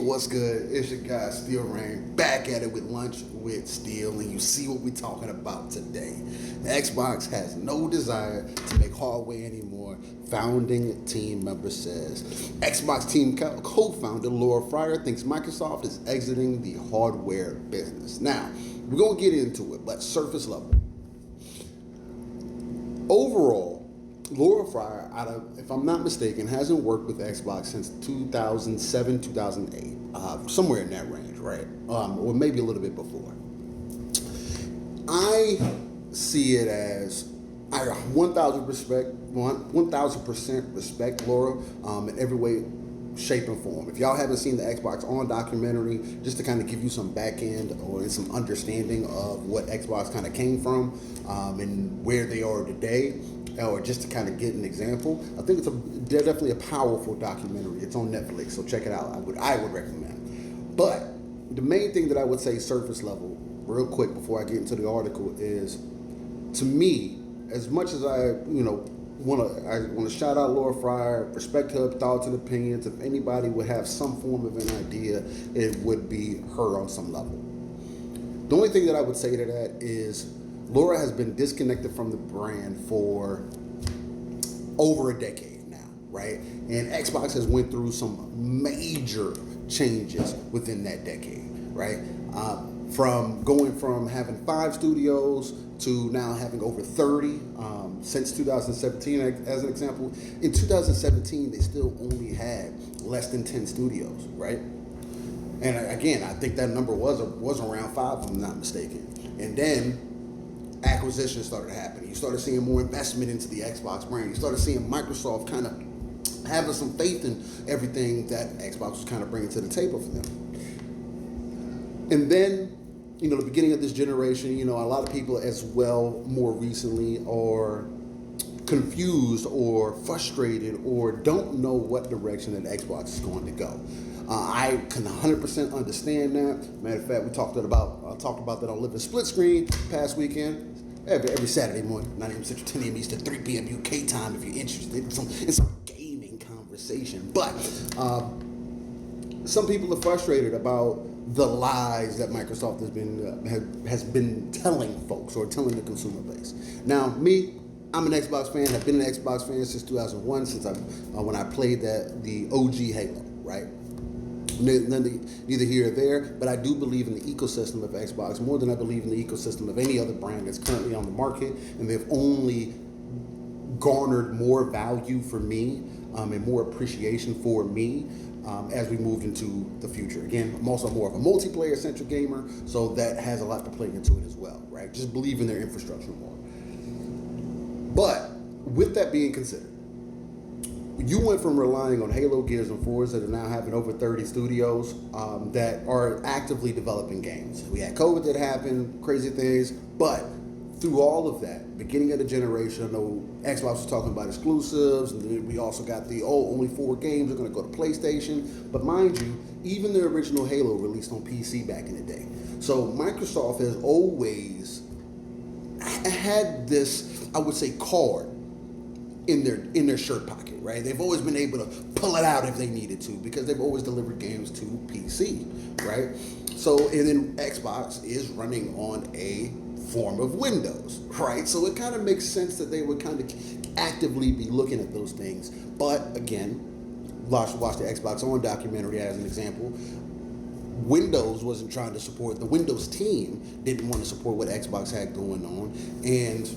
what's good? It's your guy Steel Rain, back at it with Lunch with Steel, and you see what we're talking about today. Xbox has no desire to make hardware anymore, founding team member says. Xbox team co-founder Laura Fryer thinks Microsoft is exiting the hardware business. Now, we're going to get into it, but surface level. Overall, Laura Fryer, if I'm not mistaken, hasn't worked with Xbox since 2007, 2008, somewhere in that range, right? Or maybe a little bit before. I see it as I 1,000% respect Laura in every way, shape, and form. If y'all haven't seen the Xbox On documentary, just to kind of give you some back end or some understanding of what Xbox kind of came from and where they are today, or just to kind of get an example, I think they're definitely a powerful documentary. It's on Netflix, so check it out. I would recommend. But the main thing that I would say, surface level, real quick before I get into the article, is to me, as much as I want to shout out Laura Fryer, respect her thoughts and opinions. If anybody would have some form of an idea, it would be her on some level. The only thing that I would say to that is Laura has been disconnected from the brand for over a decade now, right? And Xbox has went through some major changes within that decade, right? From going from having 5 studios to now having over 30 since 2017, as an example. In 2017, they still only had less than 10 studios, right? And again, I think that number was around 5, if I'm not mistaken. And then acquisitions started happening. You started seeing more investment into the Xbox brand. You started seeing Microsoft kind of having some faith in everything that Xbox was kind of bringing to the table for them. And then, the beginning of this generation, a lot of people as well more recently are confused or frustrated or don't know what direction that Xbox is going to go. I can 100% understand that. Matter of fact, I talked about that on Living Split Screen past weekend. Every Saturday morning, 9 a.m. Central, 10 a.m. Eastern, 3 p.m. UK time if you're interested in some gaming conversation. But some people are frustrated about the lies that Microsoft has been telling folks or telling the consumer base. Now, me, I'm an Xbox fan. I've been an Xbox fan since 2001, since when I played the OG Halo, right? Neither here or there, but I do believe in the ecosystem of Xbox more than I believe in the ecosystem of any other brand that's currently on the market, and they've only garnered more value for me and more appreciation for me as we moved into the future. Again, I'm also more of a multiplayer-centric gamer, so that has a lot to play into it as well, right? Just believe in their infrastructure more. But with that being considered, you went from relying on Halo, Gears, and Forza to now having over 30 studios that are actively developing games. We had COVID that happened, crazy things, but through all of that, beginning of the generation, I know Xbox was talking about exclusives, and then we also got only 4 games are going to go to PlayStation. But mind you, even the original Halo released on PC back in the day. So Microsoft has always had this, I would say, card in their shirt pocket, right? They've always been able to pull it out if they needed to because they've always delivered games to PC, right? So, and then Xbox is running on a form of Windows, right? So it kind of makes sense that they would kind of actively be looking at those things. But again, watch the Xbox On documentary as an example. Windows wasn't trying to support, the Windows team didn't want to support what Xbox had going on, and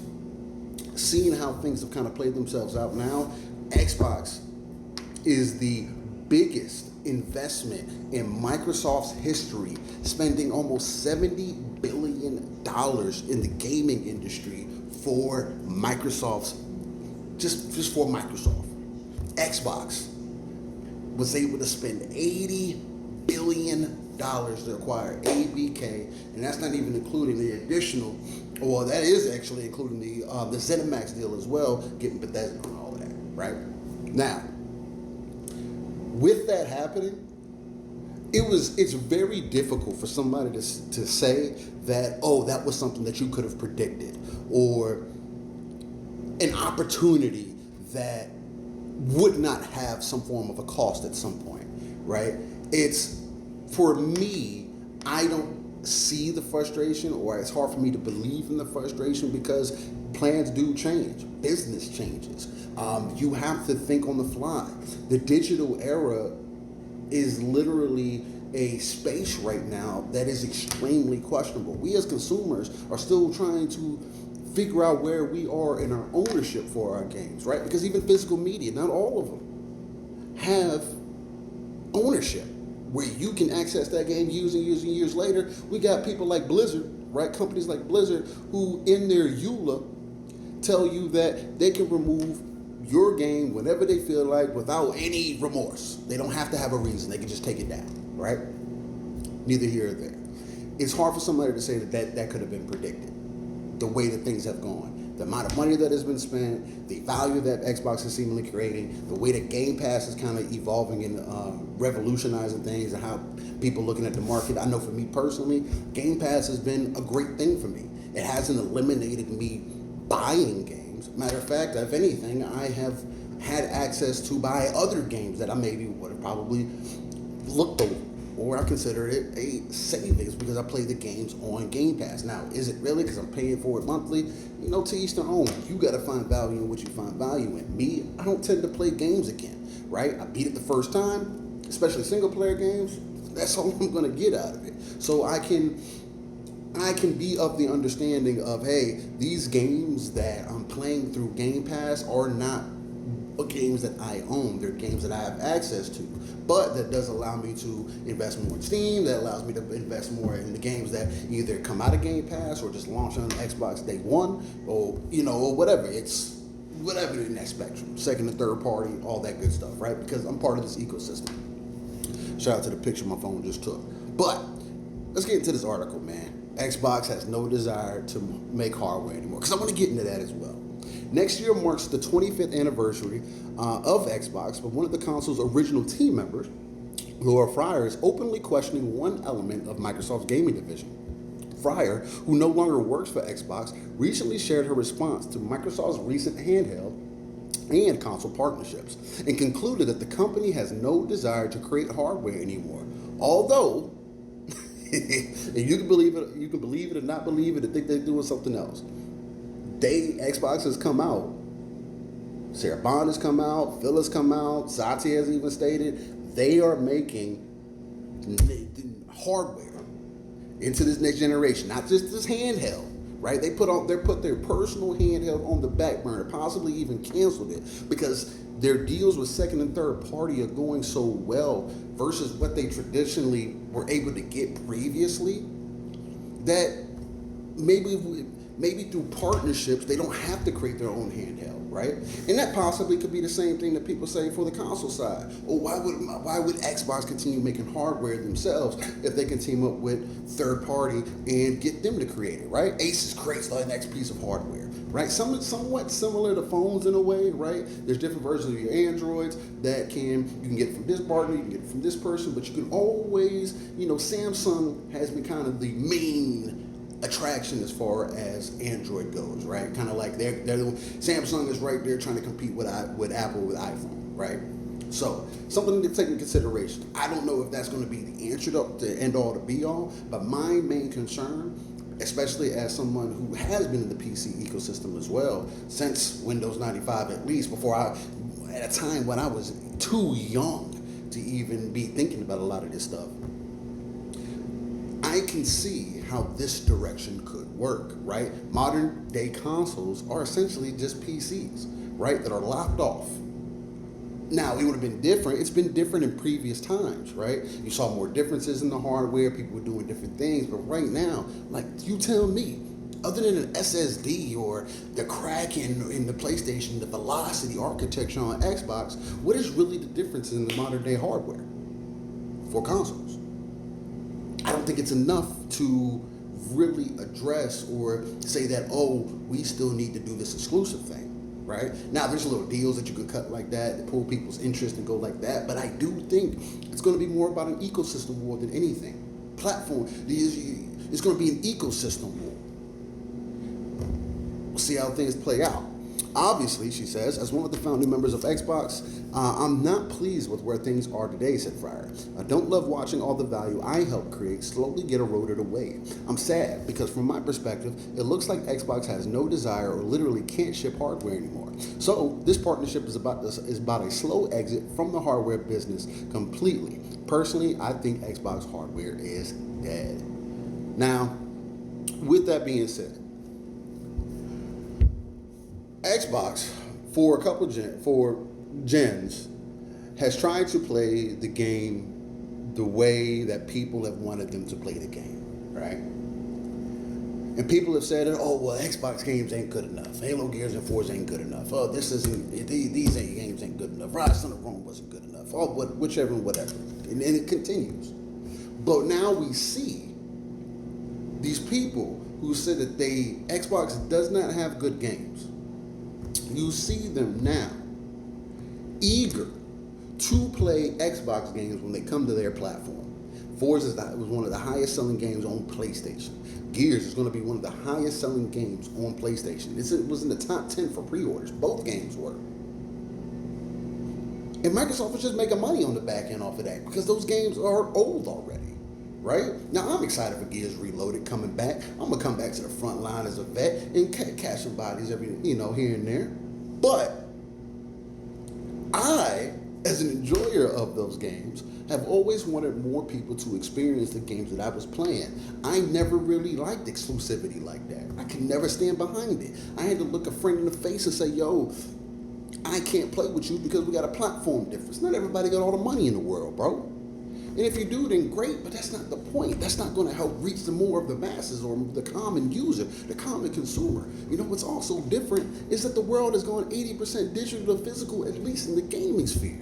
seeing how things have kind of played themselves out now, Xbox is the biggest investment in Microsoft's history, spending almost $70 billion in the gaming industry for Microsoft's, just for Microsoft. Xbox was able to spend $80 billion to acquire ABK, and that's not even including the additional, well, that is actually including the ZeniMax deal as well, getting Bethesda and all of that, right? Now, with that happening, it's very difficult for somebody to say that, that was something that you could have predicted, or an opportunity that would not have some form of a cost at some point, right? It's for me, I don't see the frustration, or it's hard for me to believe in the frustration because plans do change, business changes. You have to think on the fly. The digital era is literally a space right now that is extremely questionable. We as consumers are still trying to figure out where we are in our ownership for our games, right? Because even physical media, not all of them have ownership where you can access that game years and years and years later. We got people like Blizzard, right? Companies like Blizzard who in their EULA tell you that they can remove your game whenever they feel like without any remorse. They don't have to have a reason. They can just take it down, right? Neither here or there. It's hard for somebody to say that could have been predicted. The way that things have gone, the amount of money that has been spent, the value that Xbox is seemingly creating, the way that Game Pass is kind of evolving and revolutionizing things and how people looking at the market. I know for me personally, Game Pass has been a great thing for me. It hasn't eliminated me buying games. Matter of fact, if anything, I have had access to buy other games that I maybe would have probably looked over, or I consider it a savings because I play the games on Game Pass. Now, is it really because I'm paying for it monthly? You know, to each their own. You got to find value in what you find value in. Me, I don't tend to play games again, right? I beat it the first time, especially single player games. That's all I'm going to get out of it. So I can be of the understanding of, hey, these games that I'm playing through Game Pass are not games that I own. They're games that I have access to. But that does allow me to invest more in Steam. That allows me to invest more in the games that either come out of Game Pass or just launch on Xbox day one, or or whatever. It's whatever in that spectrum. Second and third party, all that good stuff, right? Because I'm part of this ecosystem. Shout out to the picture my phone just took. But let's get into this article, man. Xbox has no desire to make hardware anymore, because I want to get into that as well. Next year marks the 25th anniversary of Xbox, but one of the console's original team members, Laura Fryer, is openly questioning one element of Microsoft's gaming division. Fryer, who no longer works for Xbox, recently shared her response to Microsoft's recent handheld and console partnerships, and concluded that the company has no desire to create hardware anymore. Although, and you can believe it or not believe it, and think they're doing something else. Xbox has come out. Sarah Bond has come out. Phil has come out. Satya has even stated they are making hardware into this next generation, not just this handheld. Right? They put their personal handheld on the back burner, possibly even canceled it because their deals with second and third party are going so well versus what they traditionally were able to get previously, that maybe through partnerships they don't have to create their own handheld, right? And that possibly could be the same thing that people say for the console side. Or why would Xbox continue making hardware themselves if they can team up with third party and get them to create it, right? Asus creates the next piece of hardware, right? Somewhat similar to phones in a way, right? There's different versions of your Androids that you can get it from this partner, you can get it from this person, but you can always, Samsung has been kind of the main attraction as far as Android goes, right? Kind of like Samsung is right there trying to compete with Apple with iPhone, right? So something to take into consideration. I don't know if that's going to be the answer to end all to be all, but my main concern, especially as someone who has been in the PC ecosystem as well since Windows 95, at least at a time when I was too young to even be thinking about a lot of this stuff, I can see how this direction could work, right? Modern day consoles are essentially just PCs, right? That are locked off. Now, it would have been different. It's been different in previous times, right? You saw more differences in the hardware. People were doing different things. But right now, like, you tell me, other than an SSD or the crack in the PlayStation, the velocity architecture on Xbox, what is really the difference in the modern day hardware for consoles? I don't think it's enough to really address or say that, we still need to do this exclusive thing, right? Now, there's little deals that you can cut like that pull people's interest and go like that, but I do think it's going to be more about an ecosystem war than anything. Platform, it's going to be an ecosystem war. We'll see how things play out. Obviously, she says, as one of the founding members of Xbox, I'm not pleased with where things are today, said Fryer. I don't love watching all the value I helped create slowly get eroded away. I'm sad because from my perspective, it looks like Xbox has no desire or literally can't ship hardware anymore. So this partnership is about a slow exit from the hardware business completely. Personally, I think Xbox hardware is dead. Now, with that being said, Xbox for a couple gens has tried to play the game the way that people have wanted them to play the game, right? And people have said, "Oh, well, Xbox games ain't good enough. Halo, Gears, and Forza ain't good enough. Oh, these games ain't good enough. Rise of Rome wasn't good enough. Oh, whichever, whatever." And it continues. But now we see these people who said that Xbox does not have good games. You see them now eager to play Xbox games when they come to their platform. Forza was one of the highest selling games on PlayStation. Gears is going to be one of the highest selling games on PlayStation. It was in the top 10 for pre-orders. Both games were. And Microsoft was just making money on the back end off of that because those games are old already, right? Now, I'm excited for Gears Reloaded coming back. I'm going to come back to the front line as a vet and catch some bodies every, here and there. But I, as an enjoyer of those games, have always wanted more people to experience the games that I was playing. I never really liked exclusivity like that. I could never stand behind it. I had to look a friend in the face and say, yo, I can't play with you because we got a platform difference. Not everybody got all the money in the world, bro. And if you do, then great, but that's not the point. That's not going to help reach the more of the masses or the common user, the common consumer. What's also different is that the world is going 80% digital to physical, at least in the gaming sphere.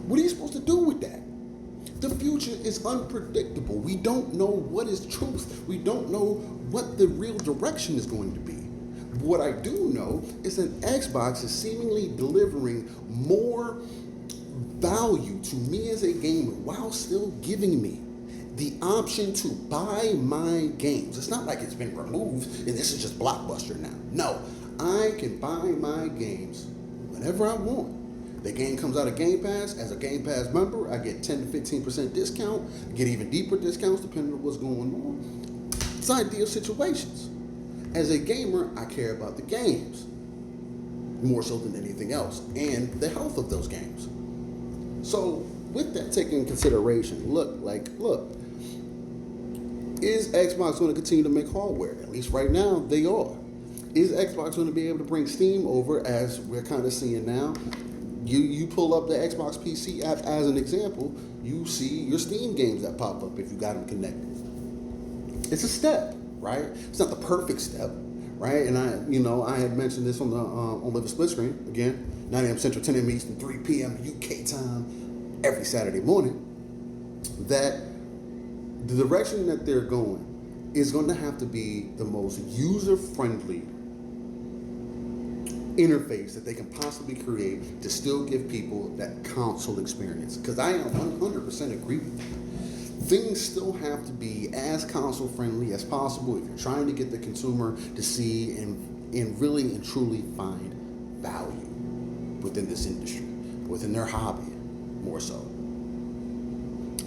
What are you supposed to do with that? The future is unpredictable. We don't know what is truth. We don't know what the real direction is going to be. What I do know is that Xbox is seemingly delivering more value to me as a gamer while still giving me the option to buy my games. It's not like it's been removed and this is just Blockbuster now. No, I can buy my games whenever I want. The game comes out of Game Pass. As a Game Pass member, I get 10 to 15% discount, get even deeper discounts depending on what's going on. It's ideal situations. As a gamer, I care about the games more so than anything else and the health of those games. So with that taken into consideration, look, is Xbox going to continue to make hardware? At least right now, they are. Is Xbox going to be able to bring Steam over, as we're kind of seeing now? You pull up the Xbox PC app as an example, you see your Steam games that pop up if you got them connected. It's a step, right? It's not the perfect step, right? And I had mentioned this on the Live a Split Screen again. 9 a.m. Central, 10 a.m. Eastern, 3 p.m. UK time, every Saturday morning, that the direction that they're going is going to have to be the most user-friendly interface that they can possibly create to still give people that console experience. Because I 100% agree with you. Things still have to be as console-friendly as possible if you're trying to get the consumer to see and really and truly find value within this industry, within their hobby, more so.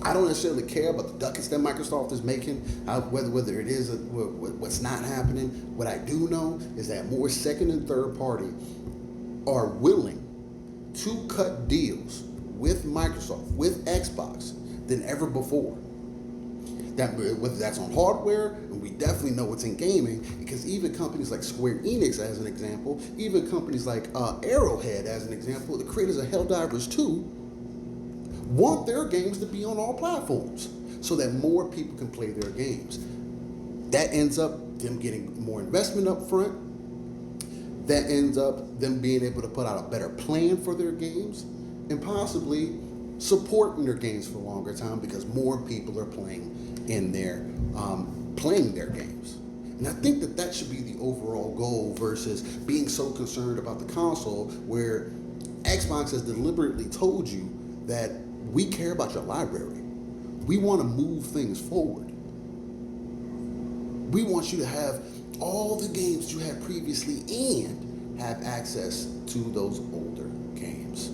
I don't necessarily care about the ducats that Microsoft is making, whether it is what's not happening. What I do know is that more second and third party are willing to cut deals with Microsoft, with Xbox, than ever before. That whether that's on hardware, and we definitely know what's in gaming, because even companies like Square Enix, as an example, even companies like Arrowhead, as an example, the creators of Helldivers 2, want their games to be on all platforms so that more people can play their games. That ends up them getting more investment up front. That ends up them being able to put out a better plan for their games and possibly supporting their games for a longer time because more people are playing their games. And I think that should be the overall goal versus being so concerned about the console, where Xbox has deliberately told you that we care about your library. We want to move things forward. We want you to have all the games you had previously and have access to those older games.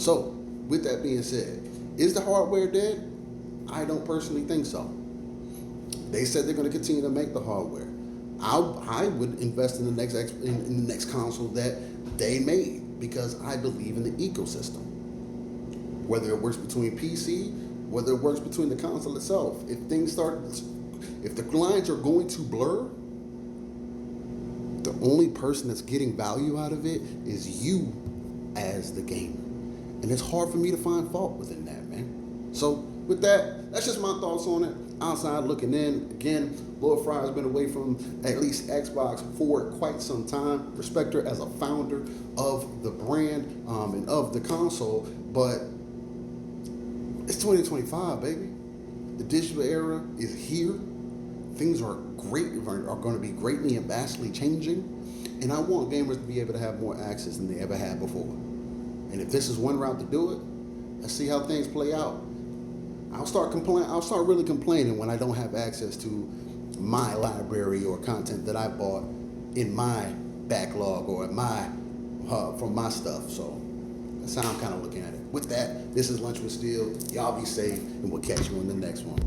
So, with that being said, is the hardware dead? I don't personally think so. They said they're going to continue to make the hardware. I would invest in the next console that they made because I believe in the ecosystem. Whether it works between PC, whether it works between the console itself. If the lines are going to blur, the only person that's getting value out of it is you as the gamer. And it's hard for me to find fault within that, man. So with that, that's just my thoughts on it. Outside looking in, again, Lord Fry has been away from at least Xbox for quite some time. Respect her as a founder of the brand and of the console, but it's 2025, baby. The digital era is here. Things are going to be greatly and vastly changing. And I want gamers to be able to have more access than they ever had before. And if this is one route to do it, let's see how things play out. I'll start really complaining when I don't have access to my library or content that I bought in my backlog or from my stuff. So that's how I'm kind of looking at it. With that, this is Lunch with Steel. Y'all be safe, and we'll catch you on the next one.